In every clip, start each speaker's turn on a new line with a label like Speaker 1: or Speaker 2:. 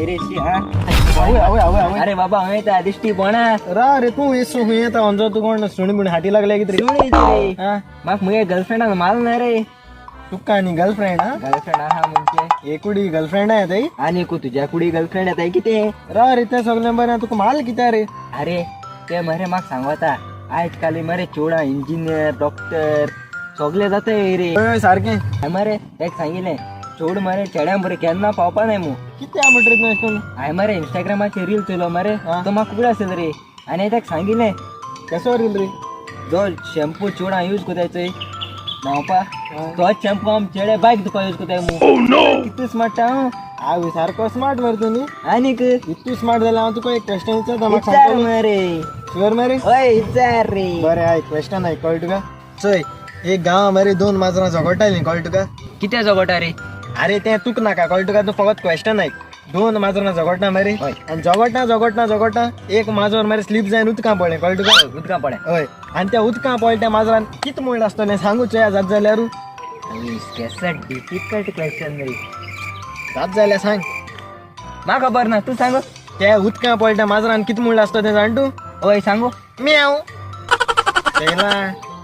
Speaker 1: इरेशी हा
Speaker 2: आवय
Speaker 1: अरे बाबा हमें त्या दिष्टी पण
Speaker 2: रा रे तू येसो हुये आता अंजो तू कोण सुणी बुणी हाटी लागल्या किती
Speaker 1: सुणी रे
Speaker 2: हा
Speaker 1: मग मुगे गर्लफ्रेंड माल नाही रे
Speaker 2: तुका आणि गर्लफ्रेंड हा
Speaker 1: गर्लफ्रेंड हा म्हणजे
Speaker 2: एकुडी गर्लफ्रेंड आहे ताई
Speaker 1: आणि को तुझ्या कुडी गर्लफ्रेंड आहे किती
Speaker 2: रा रे त्या सगळ्या बरं तुका माल किती रे
Speaker 1: अरे ते मरे माग सांगता आजकाल मरे चोडा इंजिनियर डॉक्टर सगळे जाते रे
Speaker 2: होय सारखे
Speaker 1: मरे एक सांगितले चोड मरे चेड्या बरे केन्ना पावपा नाही मग
Speaker 2: किती आमट रे तू
Speaker 1: हाय मरे इंस्टाग्रामाचे रील चलो मरे
Speaker 2: हा.
Speaker 1: तो म्हाका कुठे असेल रे आणि त्याक सांगितले
Speaker 2: कसं रील रे
Speaker 1: जो शॅम्पू चोडा यूज कोतायचोय नावपा तो शॅम्पू आम चेडे बाईक तुका यूज कोताय मग किती स्मार्ट
Speaker 2: आवी सारखं स्मार्ट वर तुम्ही
Speaker 1: आणि
Speaker 2: इतकी स्मार्ट झाला हांव तुका एक क्वेश्चन विचारता म्हाका
Speaker 1: विचार
Speaker 2: सांगतो
Speaker 1: मरे
Speaker 2: शुअर मरे
Speaker 1: होय विचार रे
Speaker 2: बरे आहे क्वेश्चन आहे कळ तुका चय एक गावा मरे दोन माजरां झगडटाली कळ तुका
Speaker 1: किती जगोटा रे
Speaker 2: अरे ते तुक नाका कळ तुका तू फकत क्वेश्चन आहे दोन माजरां झगडटा मरे
Speaker 1: होय.
Speaker 2: आणि झगडटा एक माजर मरे स्लीप जायन उदकां पडलें कळ तुका
Speaker 1: उदका पडे
Speaker 2: हय आणि त्या उदकां पडल्या माजरान कित म्हणलं आसतलें सांगूच जात जाल्यार
Speaker 1: डिफिकल्ट क्वेश्चन रे
Speaker 2: जात जाल्यार सांग
Speaker 1: म्हाका खबर ना तू सांग
Speaker 2: त्या उदकां पडल्या माजरान कित म्हणलं आसता तें जाण तूं
Speaker 1: होय सांगू
Speaker 2: म्याव तेला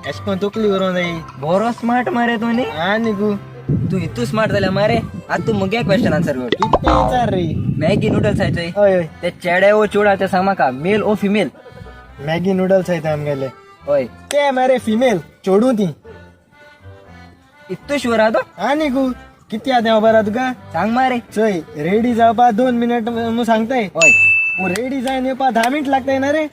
Speaker 2: एश कोन तकली करूं जाय
Speaker 1: बरो स्मार्ट मरे तू न्ही
Speaker 2: आनी गो
Speaker 1: तू इतू स्मार्ट जाल्या मरे आता तू मुगे क्वेश्चन आन्सर कर
Speaker 2: कितें विचार रे
Speaker 1: मॅगी नूडल्स खायचोय
Speaker 2: हय हय
Speaker 1: ते चेडे ओ चोडा ते सांग म्हाका मेल ओ फिमेल
Speaker 2: मॅगी नूडल्स आहेत आमगेले
Speaker 1: होय
Speaker 2: ते मरे फिमेल चोडू ती
Speaker 1: इतू शुअर आहा तो
Speaker 2: आनी गो किती आहा बरा तुका
Speaker 1: सांग मरे
Speaker 2: चय रेडी जावपा 2 मिनिट मग सांगताय
Speaker 1: होय
Speaker 2: रेडी जायन येवपा 10 मिनिट लागताय ना रे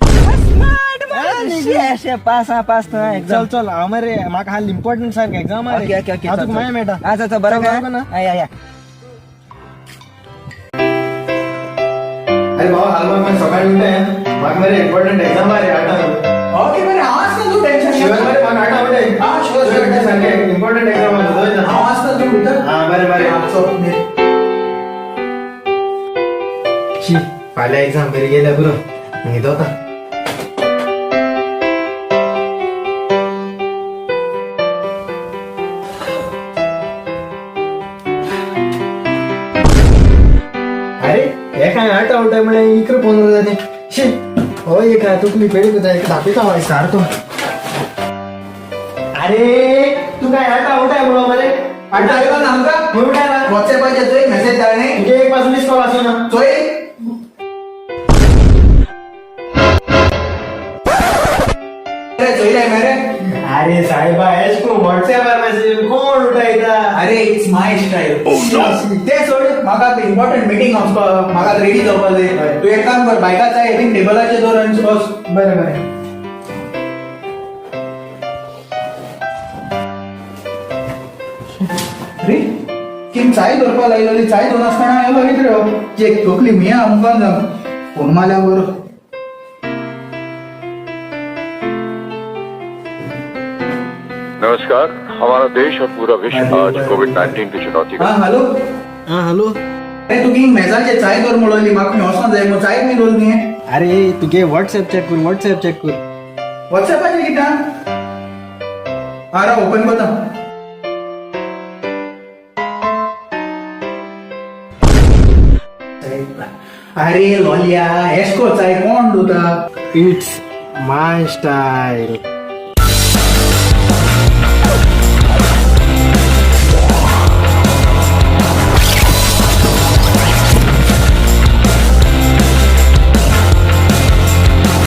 Speaker 1: पास
Speaker 2: चल
Speaker 1: एक्झाम
Speaker 2: चल हांव मरे म्हाका हाल इम्पॉर्टंट सारखं एक्झाम
Speaker 1: ओके ओके ओके
Speaker 2: तुका माय मेळटा
Speaker 1: अच्छा बरं
Speaker 2: चल, बरं ना?
Speaker 1: का या
Speaker 2: अरे भाऊ हाल मग सकाळी उठे म्हाका मरे इम्पॉर्टंट एक्झाम आहे 8
Speaker 3: ओके बरे हांव आसता तूं टेन्शन
Speaker 2: शिवाय मरे म्हाका 8 उठे
Speaker 3: हा, sure.
Speaker 2: सांगे इम्पॉर्टंट एक्झाम आहे
Speaker 3: हांव आसता तूं उतर
Speaker 2: हा बरे शी फाल्यां एक्झाम बरी गेल्या पुरो न्हिद होता अरे हे काय 8 आउट आहे म्हणे इकडे फोन जाते शी हो एक तुकली पेडी कुठे एक दाखवता व्हाय सारतो अरे तू काय 8 आउट आहे म्हणून मरे
Speaker 3: आठवला ना आमका
Speaker 2: म्हणून काय ना
Speaker 3: व्हॉट्सअॅपार येतोय मेसेज धाडणे
Speaker 2: तुझे एक पास मिस कॉल असो ना
Speaker 3: चोय अरे चोयलाय मरे
Speaker 2: अरे साहेबा एस को व्हॉट्सअॅप वर मेसेज कोण उठायचा
Speaker 3: अरे इट्स माय स्टाईल ते सोड म्हाका इम्पॉर्टंट मीटिंग आसपा म्हाका रेडी जावपा जाय तू एक काम कर बायकाचा एक टेबलाचेर दवर आनी बस
Speaker 2: बरे बरे
Speaker 3: रे किम चाय दवरपा लायलोली चाय दोन आसतना येलो कितें रे एक तोकली मिया मुखान जाम फोन मारल्यावर
Speaker 4: नमस्कार। हमारा देश और पूरा विश्व आज कोविड-19 की चुनौती का
Speaker 3: हाँ हेलो
Speaker 2: हा हॅलो
Speaker 3: अरे तू की मेजाचे चाय दवर म्हणली म्हाका मी वचना जाय मग चाय मी रोल न्ही
Speaker 2: अरे तुगे व्हॉट्सअॅप चेक कर व्हॉट्सअॅप चेक कर
Speaker 3: व्हॉट्सअॅपाचेर कित्या आरा ओपन करता अरे लोलिया एशको चाय कोण दोता
Speaker 2: इट्स माय स्टाईल